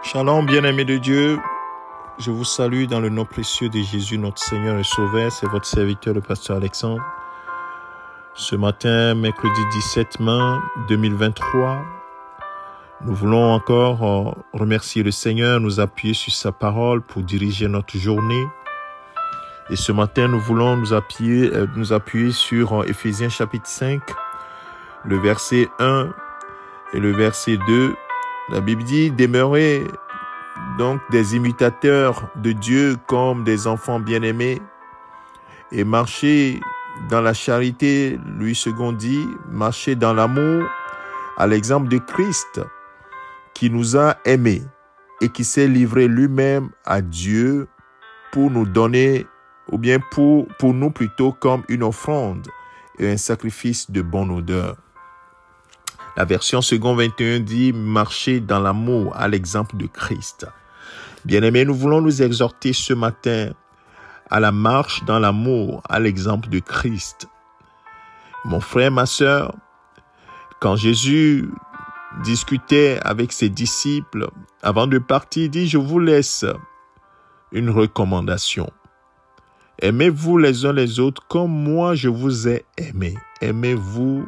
Shalom, bien-aimés de Dieu. Je vous salue dans le nom précieux de Jésus, notre Seigneur et Sauveur. C'est votre serviteur, le pasteur Alexandre. Ce matin, mercredi 17 mai 2023, nous voulons encore remercier le Seigneur, nous appuyer sur sa parole pour diriger notre journée. Et ce matin, nous voulons nous appuyer sur Éphésiens chapitre 5, le verset 1 et le verset 2. La Bible dit « Demeurez donc des imitateurs de Dieu comme des enfants bien-aimés et marchez dans la charité. » Louis II dit « Marchez dans l'amour à l'exemple de Christ qui nous a aimés et qui s'est livré lui-même à Dieu pour nous donner, ou bien pour nous plutôt, comme une offrande et un sacrifice de bonne odeur. » La version second 21 dit « Marchez dans l'amour à l'exemple de Christ ». Bien-aimés, nous voulons nous exhorter ce matin à la marche dans l'amour à l'exemple de Christ. Mon frère, ma sœur, quand Jésus discutait avec ses disciples, avant de partir, il dit « Je vous laisse une recommandation. Aimez-vous les uns les autres comme moi je vous ai aimé. Aimez-vous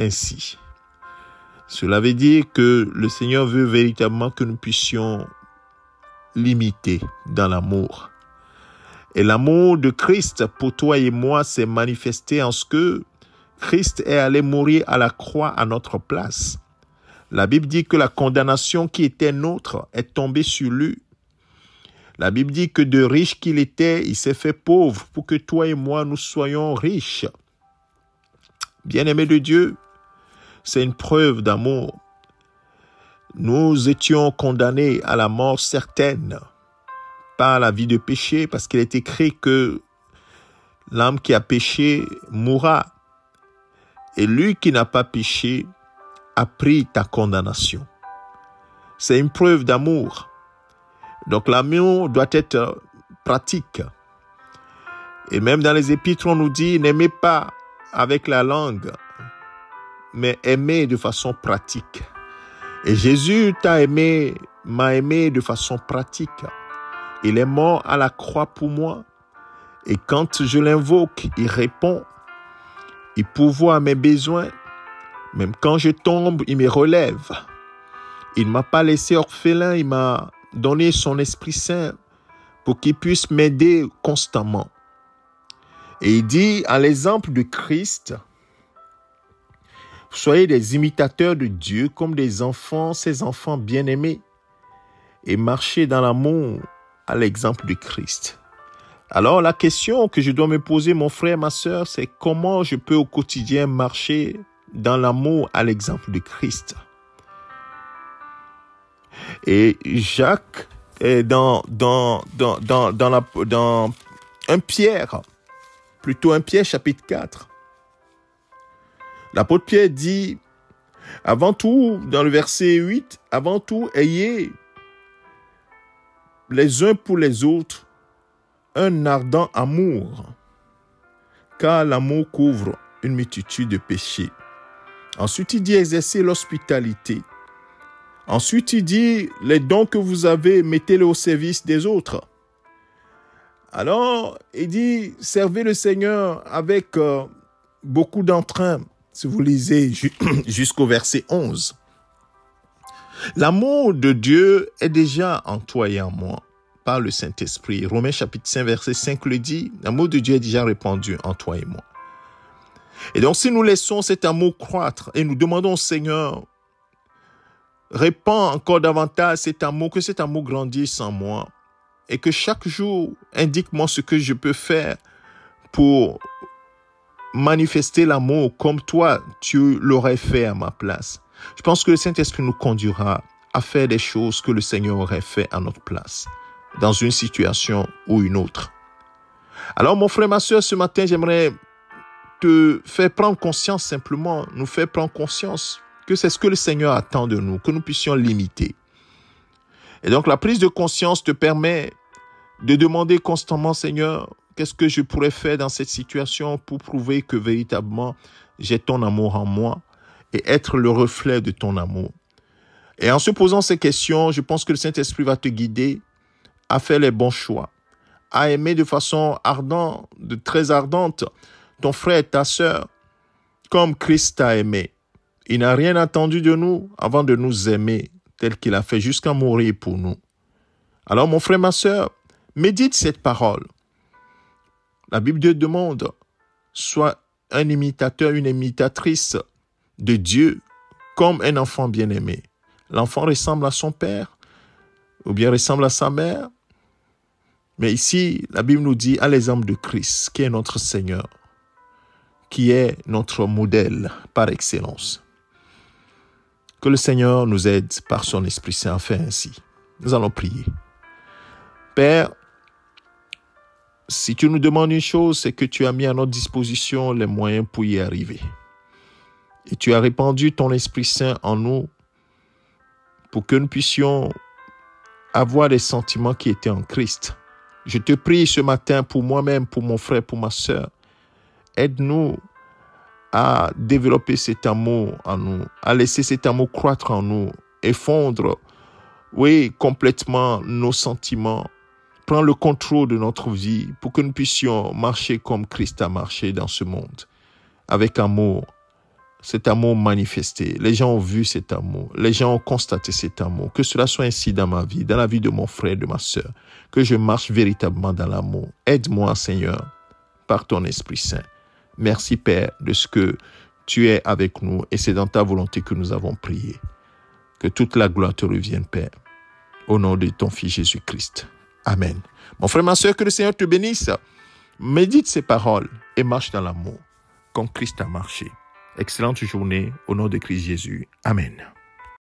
ainsi. » Cela veut dire que le Seigneur veut véritablement que nous puissions l'imiter dans l'amour. Et l'amour de Christ pour toi et moi s'est manifesté en ce que Christ est allé mourir à la croix à notre place. La Bible dit que la condamnation qui était nôtre est tombée sur lui. La Bible dit que de riche qu'il était, il s'est fait pauvre pour que toi et moi nous soyons riches. Bien-aimés de Dieu, c'est une preuve d'amour. Nous étions condamnés à la mort certaine par la vie de péché, parce qu'il est écrit que l'âme qui a péché mourra. Et lui qui n'a pas péché a pris ta condamnation. C'est une preuve d'amour. Donc l'amour doit être pratique. Et même dans les épîtres, on nous dit, n'aimez pas avec la langue, mais aimez de façon pratique. Et Jésus m'a aimé de façon pratique. Il est mort à la croix pour moi. Et quand je l'invoque, il répond. Il pourvoit à mes besoins. Même quand je tombe, il me relève. Il ne m'a pas laissé orphelin, il m'a donné son Esprit Saint pour qu'il puisse m'aider constamment. Et il dit, à l'exemple de Christ, soyez des imitateurs de Dieu comme des enfants, ses enfants bien-aimés, et marchez dans l'amour à l'exemple de Christ. Alors la question que je dois me poser, mon frère, ma sœur, c'est comment je peux au quotidien marcher dans l'amour à l'exemple de Christ. Et Jacques est dans 1 Pierre, plutôt 1 Pierre chapitre 4. L'apôtre Pierre dit, avant tout, dans le verset 8, avant tout, ayez les uns pour les autres un ardent amour, car l'amour couvre une multitude de péchés. Ensuite, il dit, exercez l'hospitalité. Ensuite, il dit, les dons que vous avez, mettez-les au service des autres. Alors, il dit, servez le Seigneur avec beaucoup d'entrain. Si vous lisez jusqu'au verset 11. L'amour de Dieu est déjà en toi et en moi, par le Saint-Esprit. Romains chapitre 5, verset 5 le dit, l'amour de Dieu est déjà répandu en toi et moi. Et donc, si nous laissons cet amour croître et nous demandons au Seigneur, répand encore davantage cet amour, que cet amour grandisse en moi, et que chaque jour, indique-moi ce que je peux faire pour manifester l'amour comme toi, tu l'aurais fait à ma place. Je pense que le Saint-Esprit nous conduira à faire des choses que le Seigneur aurait fait à notre place, dans une situation ou une autre. Alors, mon frère, ma soeur, ce matin, j'aimerais te faire prendre conscience simplement, nous faire prendre conscience que c'est ce que le Seigneur attend de nous, que nous puissions l'imiter. Et donc, la prise de conscience te permet de demander constamment, Seigneur, qu'est-ce que je pourrais faire dans cette situation pour prouver que véritablement j'ai ton amour en moi et être le reflet de ton amour. Et en se posant ces questions, je pense que le Saint-Esprit va te guider à faire les bons choix, à aimer de façon ardente, très ardente, ton frère et ta sœur, comme Christ t'a aimé. Il n'a rien attendu de nous avant de nous aimer, tel qu'il a fait jusqu'à mourir pour nous. Alors, mon frère, ma sœur, médite cette parole. La Bible te demande, sois un imitateur, une imitatrice de Dieu, comme un enfant bien-aimé. L'enfant ressemble à son père, ou bien ressemble à sa mère. Mais ici, la Bible nous dit à l'exemple de Christ, qui est notre Seigneur, qui est notre modèle par excellence. Que le Seigneur nous aide par son Esprit Saint à faire ainsi. Nous allons prier. Père, si tu nous demandes une chose, c'est que tu as mis à notre disposition les moyens pour y arriver. Et tu as répandu ton Esprit Saint en nous pour que nous puissions avoir les sentiments qui étaient en Christ. Je te prie ce matin pour moi-même, pour mon frère, pour ma sœur. Aide-nous à développer cet amour en nous, à laisser cet amour croître en nous, effondre, complètement nos sentiments. Prends le contrôle de notre vie pour que nous puissions marcher comme Christ a marché dans ce monde, avec amour, cet amour manifesté. Les gens ont vu cet amour, les gens ont constaté cet amour. Que cela soit ainsi dans ma vie, dans la vie de mon frère, de ma sœur, que je marche véritablement dans l'amour. Aide-moi, Seigneur, par ton Esprit Saint. Merci, Père, de ce que tu es avec nous et c'est dans ta volonté que nous avons prié. Que toute la gloire te revienne, Père, au nom de ton Fils Jésus-Christ. Amen. Mon frère, ma sœur, que le Seigneur te bénisse. Médite ces paroles et marche dans l'amour, comme Christ a marché. Excellente journée au nom de Christ Jésus. Amen.